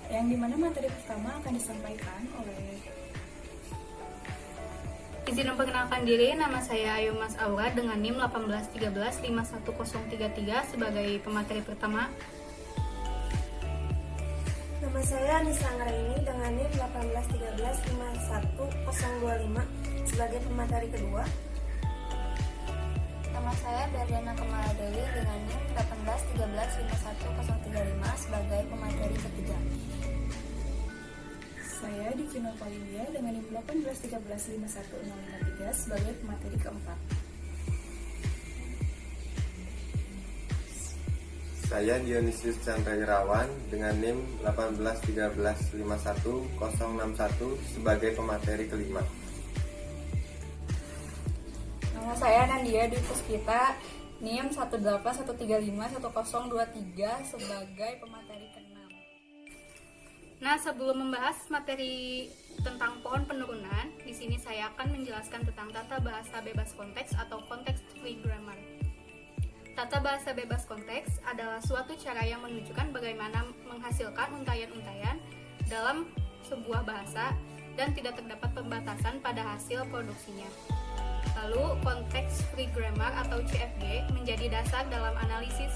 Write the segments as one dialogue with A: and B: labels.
A: yang dimana materi pertama akan disampaikan oleh.
B: Izin memperkenalkan diri, nama saya Ayu Mas Aura dengan NIM 181351033 sebagai pemateri pertama.
C: Nama saya Anissa Anggraini dengan NIM 181351025 sebagai pemateri kedua.
D: Nama saya Berdiana Kemaladewi dengan NIM 181351035 sebagai pemateri ketiga.
A: Saya Divino Paulinia dengan NIM 181351053 sebagai pemateri keempat.
E: Saya Dionysius Chandra Irawan dengan NIM 181351061 sebagai pemateri kelima.
B: Nama saya Nandia Dwi Puspita, NIM 181351023 sebagai pemateri ke-6. Nah, sebelum membahas materi tentang pohon penurunan, di sini saya akan menjelaskan tentang tata bahasa bebas konteks atau context-free grammar. Tata bahasa bebas konteks adalah suatu cara yang menunjukkan bagaimana menghasilkan untaian-untaian dalam sebuah bahasa dan tidak terdapat pembatasan pada hasil produksinya. Lalu, context-free grammar atau CFG menjadi dasar dalam analisis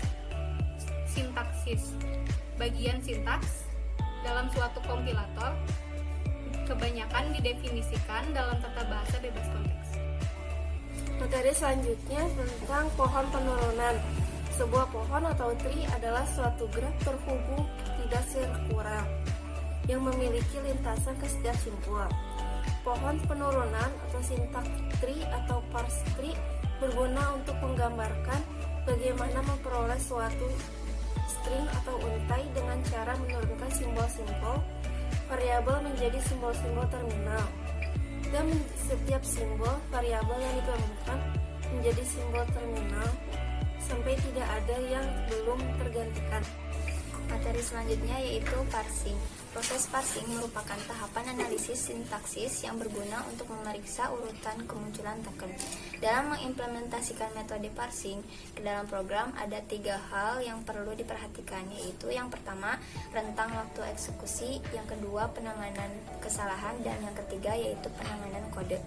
B: sintaksis. Bagian sintaks dalam suatu kompilator kebanyakan didefinisikan dalam tata bahasa bebas konteks.
C: Materi selanjutnya tentang pohon penurunan. Sebuah pohon atau tree adalah suatu graf terhubung tidak sirkular yang memiliki lintasan ke setiap simpul. Pohon penurunan atau sintak tree atau parse tree berguna untuk menggambarkan bagaimana memperoleh suatu string atau untai dengan cara menurunkan simbol-simbol variabel menjadi simbol-simbol terminal, dan setiap simbol variabel yang diturunkan menjadi simbol terminal sampai tidak ada yang belum tergantikan.
D: Materi selanjutnya yaitu parsing. Proses parsing merupakan tahapan analisis sintaksis yang berguna untuk memeriksa urutan kemunculan token. Dalam mengimplementasikan metode parsing ke dalam program, ada 3 hal yang perlu diperhatikan, yaitu yang pertama, rentang waktu eksekusi, yang kedua, penanganan kesalahan, dan yang ketiga yaitu penanganan kode.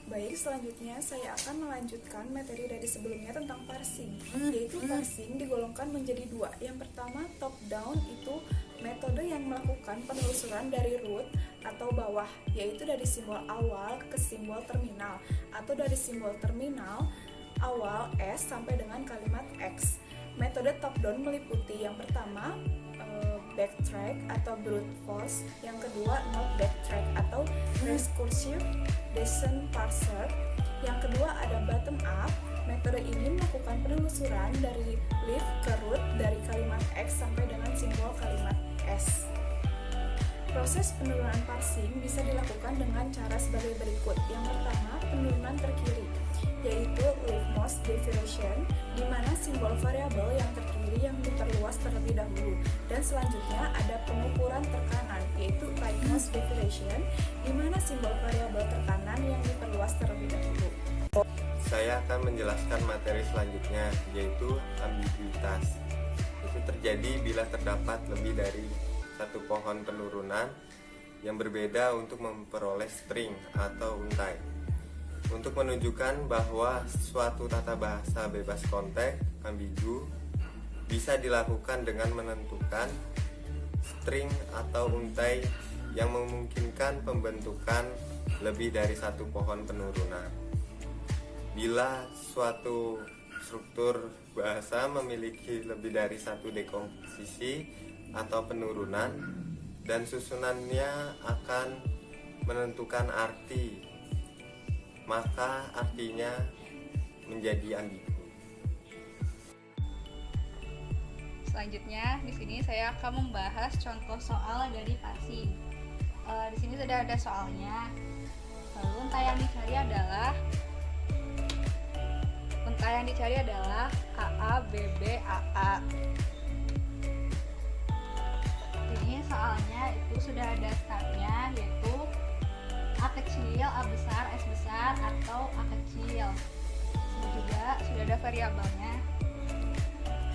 A: Baik, selanjutnya saya akan melanjutkan materi dari sebelumnya tentang parsing, yaitu parsing digolongkan menjadi 2. Yang pertama, top down, itu metode yang melakukan penelusuran dari root atau bawah, yaitu dari simbol awal ke simbol terminal, atau dari simbol terminal awal S sampai dengan kalimat X. Metode top down meliputi yang pertama, backtrack atau brute force, yang kedua not backtrack atau recursive descent parser, yang kedua ada bottom up. Metode ini melakukan penelusuran dari leaf ke root dari kalimat X sampai dengan simbol kalimat S. Proses penurunan parsing bisa dilakukan dengan cara sebagai berikut. Yang pertama, penurunan terkiri, yaitu leftmost definition, di mana simbol variabel yang terkiri yang diperluas terlebih dahulu. Dan selanjutnya ada pengukuran tekanan, yaitu rightmost definition, di mana simbol variabel tekanan yang diperluas terlebih dahulu.
E: Saya akan menjelaskan materi selanjutnya, yaitu ambiguitas. Itu terjadi bila terdapat lebih dari satu pohon penurunan yang berbeda untuk memperoleh string atau untai. Untuk menunjukkan bahwa suatu tata bahasa bebas konteks ambigu bisa dilakukan dengan menentukan string atau untai yang memungkinkan pembentukan lebih dari satu pohon penurunan. Bila suatu struktur bahasa memiliki lebih dari satu dekomposisi atau penurunan, dan susunannya akan menentukan arti, maka artinya menjadi ambigu.
B: Selanjutnya, di sini saya akan membahas contoh soal dari parsing. Di sini sudah ada soalnya. Lalu untai yang dicari adalah AA, BB, AA. Ini soalnya itu sudah ada startnya, yaitu A kecil, A besar, S besar, atau A kecil. Ini juga sudah ada variabelnya.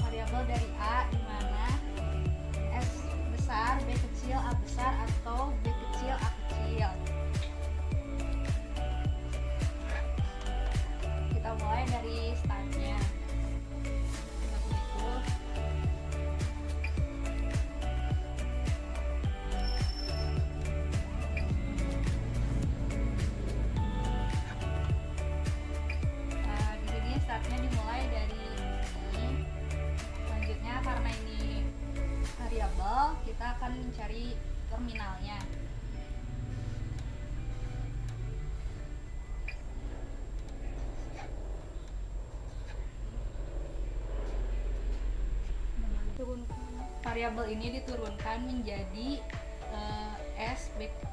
B: Variabel dari A di mana S kita akan mencari terminalnya. Variabel ini diturunkan menjadi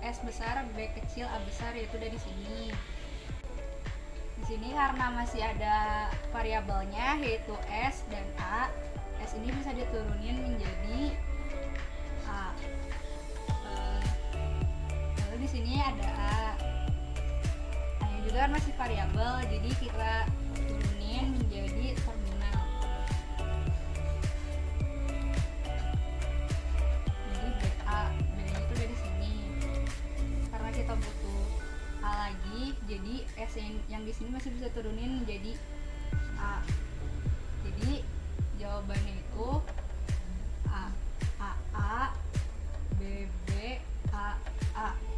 B: S besar, B kecil, A besar, yaitu dari sini. Di sini karena masih ada variabelnya yaitu S dan A, S ini bisa diturunin menjadi A. Lalu di sini ada A. A-nya juga kan masih variabel, jadi kita turunin menjadi terminal. Jadi BA, B-nya itu dari sini. Karena kita butuh A lagi, jadi S yang di sini masih bisa turunin menjadi A. Jadi jawabannya itu A, B, A.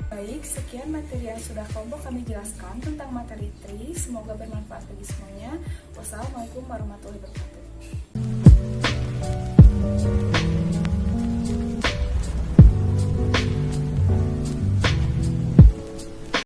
A: Baik, sekian materi yang sudah kelompok kami jelaskan tentang materi TRI. Semoga bermanfaat bagi semuanya. Wassalamualaikum warahmatullahi wabarakatuh.